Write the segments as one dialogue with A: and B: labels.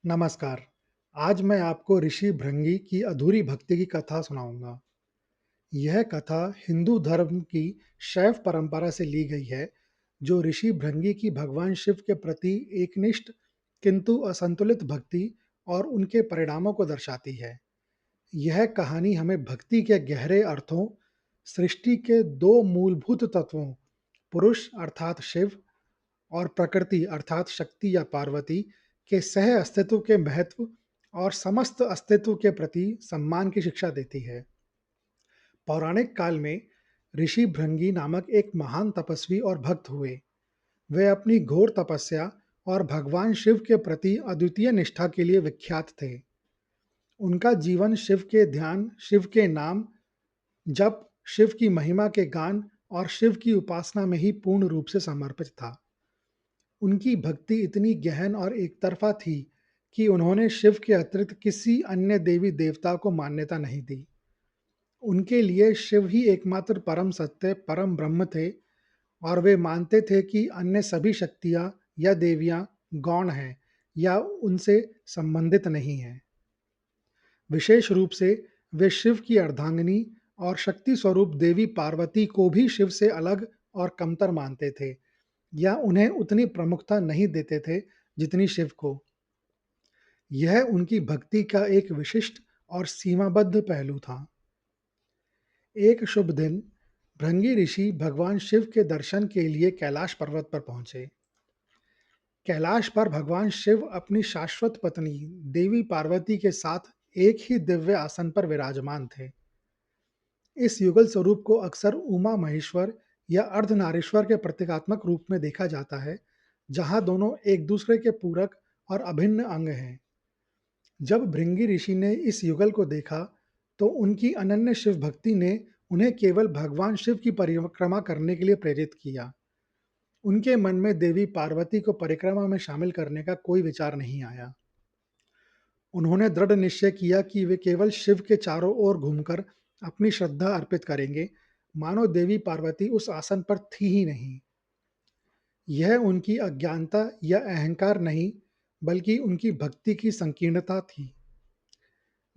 A: नमस्कार। आज मैं आपको ऋषि भृंगी की अधूरी भक्ति की कथा सुनाऊंगा। यह कथा हिंदू धर्म की शैव परंपरा से ली गई है, जो ऋषि भृंगी की भगवान शिव के प्रति एकनिष्ठ किंतु असंतुलित भक्ति और उनके परिणामों को दर्शाती है। यह कहानी हमें भक्ति के गहरे अर्थों, सृष्टि के दो मूलभूत तत्वों, पुरुष अर्थात शिव और प्रकृति अर्थात शक्ति या पार्वती के सह अस्तित्व के महत्व और समस्त अस्तित्व के प्रति सम्मान की शिक्षा देती है। पौराणिक काल में ऋषि भृंगी नामक एक महान तपस्वी और भक्त हुए। वे अपनी घोर तपस्या और भगवान शिव के प्रति अद्वितीय निष्ठा के लिए विख्यात थे। उनका जीवन शिव के ध्यान, शिव के नाम जप, शिव की महिमा के गान और शिव की उपासना में ही पूर्ण रूप से समर्पित था। उनकी भक्ति इतनी गहन और एकतरफा थी कि उन्होंने शिव के अतिरिक्त किसी अन्य देवी देवता को मान्यता नहीं दी। उनके लिए शिव ही एकमात्र परम सत्य, परम ब्रह्म थे और वे मानते थे कि अन्य सभी शक्तियाँ या देवियाँ गौण हैं या उनसे संबंधित नहीं हैं। विशेष रूप से वे शिव की अर्धांगिनी और शक्ति स्वरूप देवी पार्वती को भी शिव से अलग और कमतर मानते थे या उन्हें उतनी प्रमुखता नहीं देते थे जितनी शिव को। यह उनकी भक्ति का एक विशिष्ट और सीमाबद्ध पहलू था। एक शुभ दिन भृंगी ऋषि भगवान शिव के दर्शन के लिए कैलाश पर्वत पर पहुंचे। कैलाश पर भगवान शिव अपनी शाश्वत पत्नी देवी पार्वती के साथ एक ही दिव्य आसन पर विराजमान थे। इस युगल स्वरूप को अक्सर उमा महेश्वर या अर्धनारीश्वर के प्रतीकात्मक रूप में देखा जाता है, जहां दोनों एक दूसरे के पूरक और अभिन्न अंग हैं। जब भृंगी ऋषि ने इस युगल को देखा, तो उनकी अनन्य शिव भक्ति ने उन्हें केवल भगवान शिव की परिक्रमा करने के लिए प्रेरित किया। उनके मन में देवी पार्वती को परिक्रमा में शामिल करने का कोई विचार नहीं आया। उन्होंने दृढ़ निश्चय किया कि वे केवल शिव के चारों ओर घूमकर अपनी श्रद्धा अर्पित करेंगे, मानो देवी पार्वती उस आसन पर थी ही नहीं। यह उनकी अज्ञानता या अहंकार नहीं, बल्कि उनकी भक्ति की संकीर्णता थी।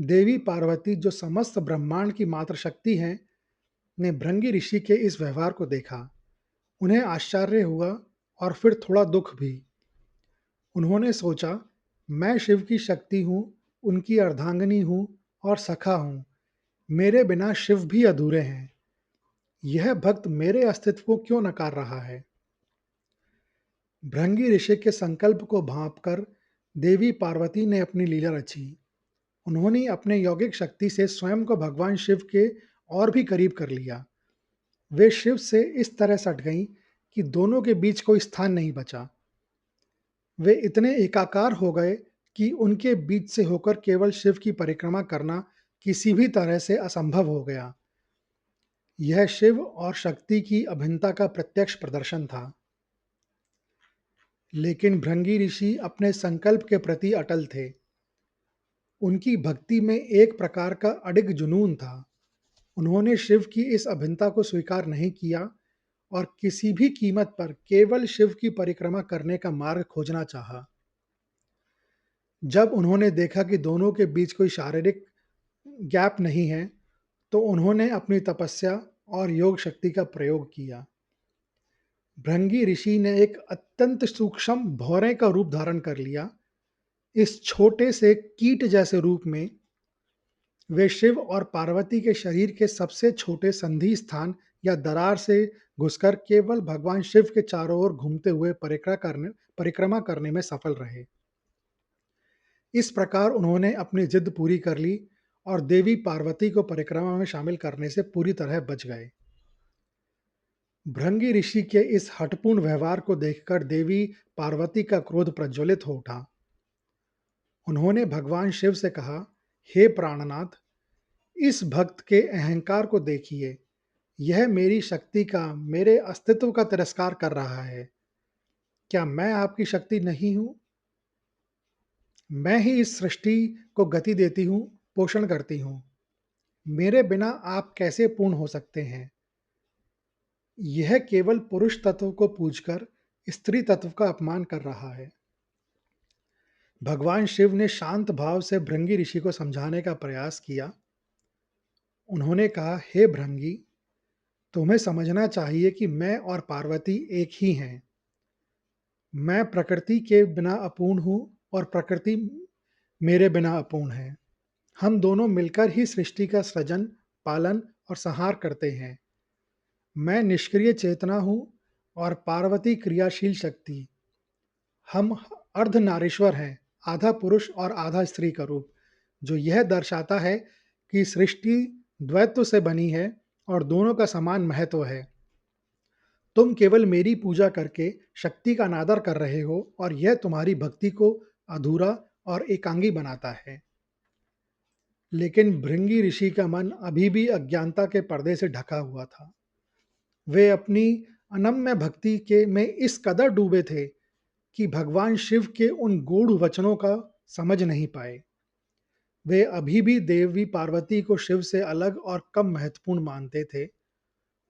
A: देवी पार्वती, जो समस्त ब्रह्मांड की मात्र शक्ति हैं, ने भृंगी ऋषि के इस व्यवहार को देखा। उन्हें आश्चर्य हुआ और फिर थोड़ा दुख भी। उन्होंने सोचा, मैं शिव की शक्ति हूँ, उनकी अर्धांगिनी हूँ और सखा हूँ। मेरे बिना शिव भी अधूरे हैं। यह भक्त मेरे अस्तित्व को क्यों नकार रहा है? भृंगी ऋषि के संकल्प को भांपकर देवी पार्वती ने अपनी लीला रची। उन्होंने अपने यौगिक शक्ति से स्वयं को भगवान शिव के और भी करीब कर लिया। वे शिव से इस तरह सट गईं कि दोनों के बीच कोई स्थान नहीं बचा। वे इतने एकाकार हो गए कि उनके बीच से होकर केवल शिव की परिक्रमा करना किसी भी तरह से असंभव हो गया। यह शिव और शक्ति की अभिन्नता का प्रत्यक्ष प्रदर्शन था। लेकिन भृंगी ऋषि अपने संकल्प के प्रति अटल थे। उनकी भक्ति में एक प्रकार का अडिग जुनून था। उन्होंने शिव की इस अभिन्नता को स्वीकार नहीं किया और किसी भी कीमत पर केवल शिव की परिक्रमा करने का मार्ग खोजना चाहा। जब उन्होंने देखा कि दोनों के बीच कोई शारीरिक गैप नहीं है, तो उन्होंने अपनी तपस्या और योग शक्ति का प्रयोग किया। भृंगी ऋषि ने एक अत्यंत सूक्ष्म भौरे का रूप धारण कर लिया। इस छोटे से कीट जैसे रूप में वे शिव और पार्वती के शरीर के सबसे छोटे संधि स्थान या दरार से घुसकर केवल भगवान शिव के चारों ओर घूमते हुए परिक्रमा करने में सफल रहे। इस प्रकार उन्होंने अपनी जिद पूरी कर ली और देवी पार्वती को परिक्रमा में शामिल करने से पूरी तरह बच गए। भृंगी ऋषि के इस हठपूर्ण व्यवहार को देखकर देवी पार्वती का क्रोध प्रज्वलित हो उठा। उन्होंने भगवान शिव से कहा, हे प्राणनाथ, इस भक्त के अहंकार को देखिए। यह मेरी शक्ति का, मेरे अस्तित्व का तिरस्कार कर रहा है। क्या मैं आपकी शक्ति नहीं हूं? मैं ही इस सृष्टि को गति देती हूँ, पोषण करती हूँ। मेरे बिना आप कैसे पूर्ण हो सकते हैं? यह केवल पुरुष तत्व को पूजकर स्त्री तत्व का अपमान कर रहा है। भगवान शिव ने शांत भाव से भृंगी ऋषि को समझाने का प्रयास किया। उन्होंने कहा, हे भृंगी, तुम्हें समझना चाहिए कि मैं और पार्वती एक ही हैं। मैं प्रकृति के बिना अपूर्ण हूँ और प्रकृति मेरे बिना अपूर्ण है। हम दोनों मिलकर ही सृष्टि का सृजन, पालन और संहार करते हैं। मैं निष्क्रिय चेतना हूँ और पार्वती क्रियाशील शक्ति। हम अर्धनारीश्वर हैं, आधा पुरुष और आधा स्त्री का रूप, जो यह दर्शाता है कि सृष्टि द्वैत्व से बनी है और दोनों का समान महत्व है। तुम केवल मेरी पूजा करके शक्ति का अनादर कर रहे हो और यह तुम्हारी भक्ति को अधूरा और एकांगी बनाता है। लेकिन भृंगी ऋषि का मन अभी भी अज्ञानता के पर्दे से ढका हुआ था। वे अपनी अनम्य भक्ति के में इस कदर डूबे थे कि भगवान शिव के उन गूढ़ वचनों का समझ नहीं पाए। वे अभी भी देवी पार्वती को शिव से अलग और कम महत्वपूर्ण मानते थे।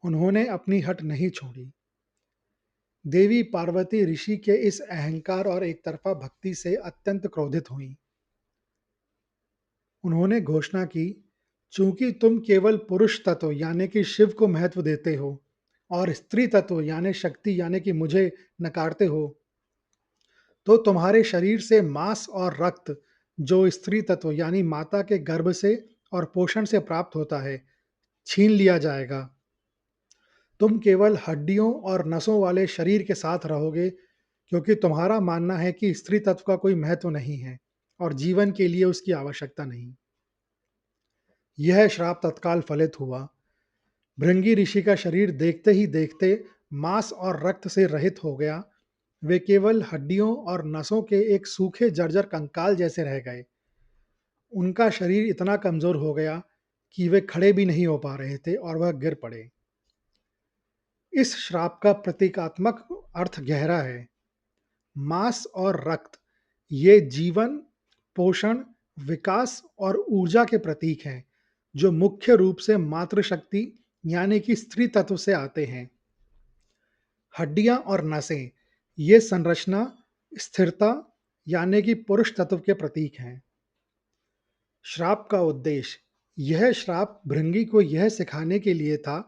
A: उन्होंने अपनी हट नहीं छोड़ी। देवी पार्वती ऋषि के इस अहंकार और एकतरफा भक्ति से अत्यंत क्रोधित हुईं। उन्होंने घोषणा की, चूंकि तुम केवल पुरुष तत्व यानी कि शिव को महत्व देते हो और स्त्री तत्व यानी शक्ति यानी कि मुझे नकारते हो, तो तुम्हारे शरीर से मांस और रक्त, जो स्त्री तत्व यानी माता के गर्भ से और पोषण से प्राप्त होता है, छीन लिया जाएगा। तुम केवल हड्डियों और नसों वाले शरीर के साथ रहोगे, क्योंकि तुम्हारा मानना है कि स्त्री तत्व का कोई महत्व नहीं है और जीवन के लिए उसकी आवश्यकता नहीं। यह श्राप तत्काल फलित हुआ। भृंगी ऋषि का शरीर देखते ही देखते मांस और रक्त से रहित हो गया। वे केवल हड्डियों और नसों के एक सूखे जर्जर कंकाल जैसे रह गए। उनका शरीर इतना कमजोर हो गया कि वे खड़े भी नहीं हो पा रहे थे और वह गिर पड़े। इस श्राप का प्रतीकात्मक अर्थ गहरा है। मांस और रक्त ये जीवन, पोषण, विकास और ऊर्जा के प्रतीक हैं, जो मुख्य रूप से मातृशक्ति यानी कि स्त्री तत्व से आते हैं। हड्डियां और नसें ये संरचना, स्थिरता यानी कि पुरुष तत्व के प्रतीक हैं। श्राप का उद्देश्य, यह श्राप भृंगी को यह सिखाने के लिए था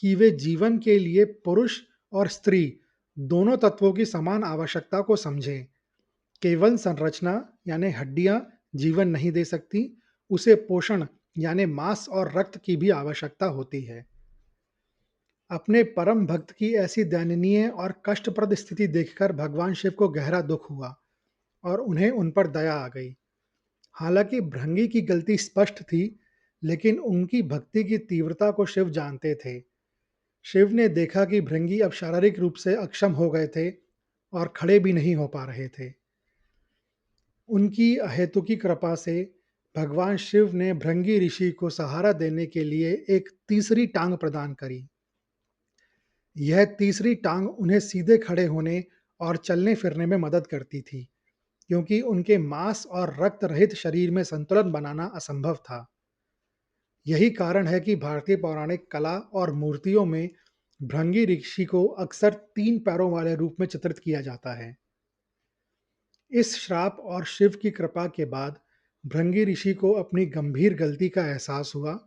A: कि वे जीवन के लिए पुरुष और स्त्री दोनों तत्वों की समान आवश्यकता को समझें। केवल संरचना यानी हड्डियां जीवन नहीं दे सकती, उसे पोषण यानी मांस और रक्त की भी आवश्यकता होती है। अपने परम भक्त की ऐसी दयनीय और कष्टप्रद स्थिति देखकर भगवान शिव को गहरा दुख हुआ और उन्हें उन पर दया आ गई। हालांकि भृंगी की गलती स्पष्ट थी, लेकिन उनकी भक्ति की तीव्रता को शिव जानते थे। शिव ने देखा कि भृंगी अब शारीरिक रूप से अक्षम हो गए थे और खड़े भी नहीं हो पा रहे थे। उनकी अहेतुकी कृपा से भगवान शिव ने भृंगी ऋषि को सहारा देने के लिए एक तीसरी टांग प्रदान करी। यह तीसरी टांग उन्हें सीधे खड़े होने और चलने फिरने में मदद करती थी, क्योंकि उनके मांस और रक्त रहित शरीर में संतुलन बनाना असंभव था। यही कारण है कि भारतीय पौराणिक कला और मूर्तियों में भृंगी ऋषि को अक्सर 3 पैरों वाले रूप में चित्रित किया जाता है। इस श्राप और शिव की कृपा के बाद भृंगी ऋषि को अपनी गंभीर गलती का एहसास हुआ।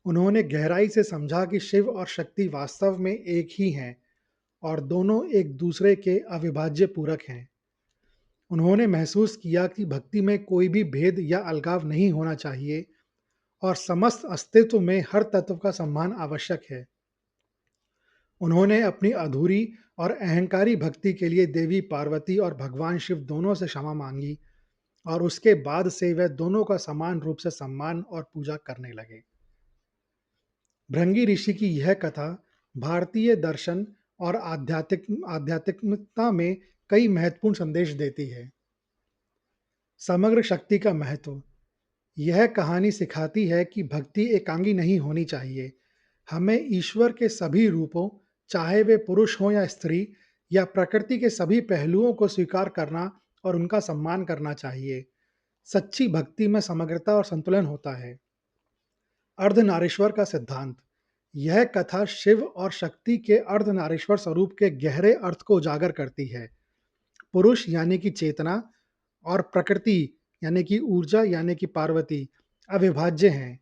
A: उन्होंने गहराई से समझा कि शिव और शक्ति वास्तव में एक ही हैं और दोनों एक दूसरे के अविभाज्य पूरक हैं। उन्होंने महसूस किया कि भक्ति में कोई भी भेद या अलगाव नहीं होना चाहिए और समस्त अस्तित्व में हर तत्व का सम्मान आवश्यक है। उन्होंने अपनी अधूरी और अहंकारी भक्ति के लिए देवी पार्वती और भगवान शिव दोनों से क्षमा मांगी और उसके बाद से वे दोनों का समान रूप से सम्मान और पूजा करने लगे। भृंगी ऋषि की यह कथा भारतीय दर्शन और आध्यात्मिकता में कई महत्वपूर्ण संदेश देती है। समग्र शक्ति का महत्व, यह कहानी सिखाती है कि भक्ति एकांगी नहीं होनी चाहिए। हमें ईश्वर के सभी रूपों, चाहे वे पुरुष हों या स्त्री, या प्रकृति के सभी पहलुओं को स्वीकार करना और उनका सम्मान करना चाहिए। सच्ची भक्ति में समग्रता और संतुलन होता है। अर्धनारीश्वर का सिद्धांत, यह कथा शिव और शक्ति के अर्धनारीश्वर स्वरूप के गहरे अर्थ को उजागर करती है। पुरुष यानी कि चेतना और प्रकृति यानी कि ऊर्जा यानी कि पार्वती अविभाज्य हैं।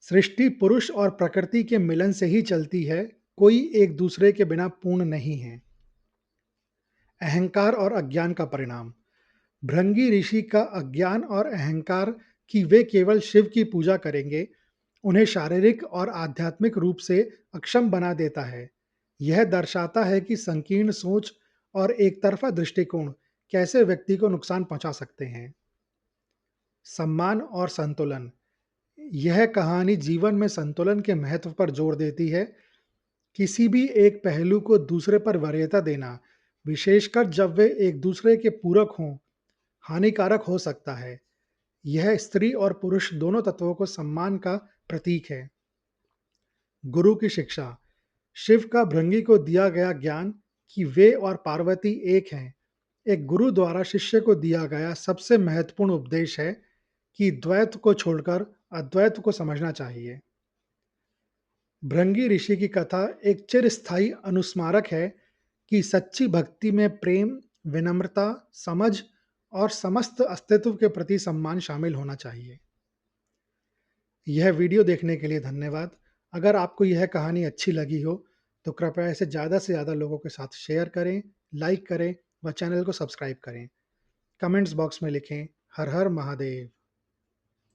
A: सृष्टि पुरुष और प्रकृति के मिलन से ही चलती है, कोई एक दूसरे के बिना पूर्ण नहीं है। अहंकार और अज्ञान का परिणाम। भृंगी ऋषि का अज्ञान और अहंकार कि वे केवल शिव की पूजा करेंगे, उन्हें शारीरिक और आध्यात्मिक रूप से अक्षम बना देता है। यह दर्शाता है कि संकीर्ण सोच और एकतरफा दृष्टिकोण कैसे व्यक्ति को नुकसान पहुंचा सकते हैं। सम्मान और संतुलन। यह कहानी जीवन में संतुलन के महत्व पर जोर देती है। किसी भी एक पहलू को दूसरे पर वरीयता देना, विशेषकर जब वे एक दूसरे के पूरक हों, हानिकारक हो सकता है। यह स्त्री और पुरुष दोनों तत्वों को सम्मान का प्रतीक है। गुरु की शिक्षा। शिव का भृंगी को दिया गया ज्ञान कि वे और पार्वती एक हैं, एक गुरु द्वारा शिष्य को दिया गया सबसे महत्वपूर्ण उपदेश है कि द्वैत को छोड़कर अद्वैत को समझना चाहिए। भृंगी ऋषि की कथा एक चिरस्थायी अनुस्मारक है कि सच्ची भक्ति में प्रेम, विनम्रता, समझ और समस्त अस्तित्व के प्रति सम्मान शामिल होना चाहिए। यह वीडियो देखने के लिए धन्यवाद। अगर आपको यह कहानी अच्छी लगी हो, तो कृपया इसे ज़्यादा से ज़्यादा लोगों के साथ शेयर करें, लाइक करें व चैनल को सब्सक्राइब करें। कमेंट्स बॉक्स में लिखें, हर हर महादेव।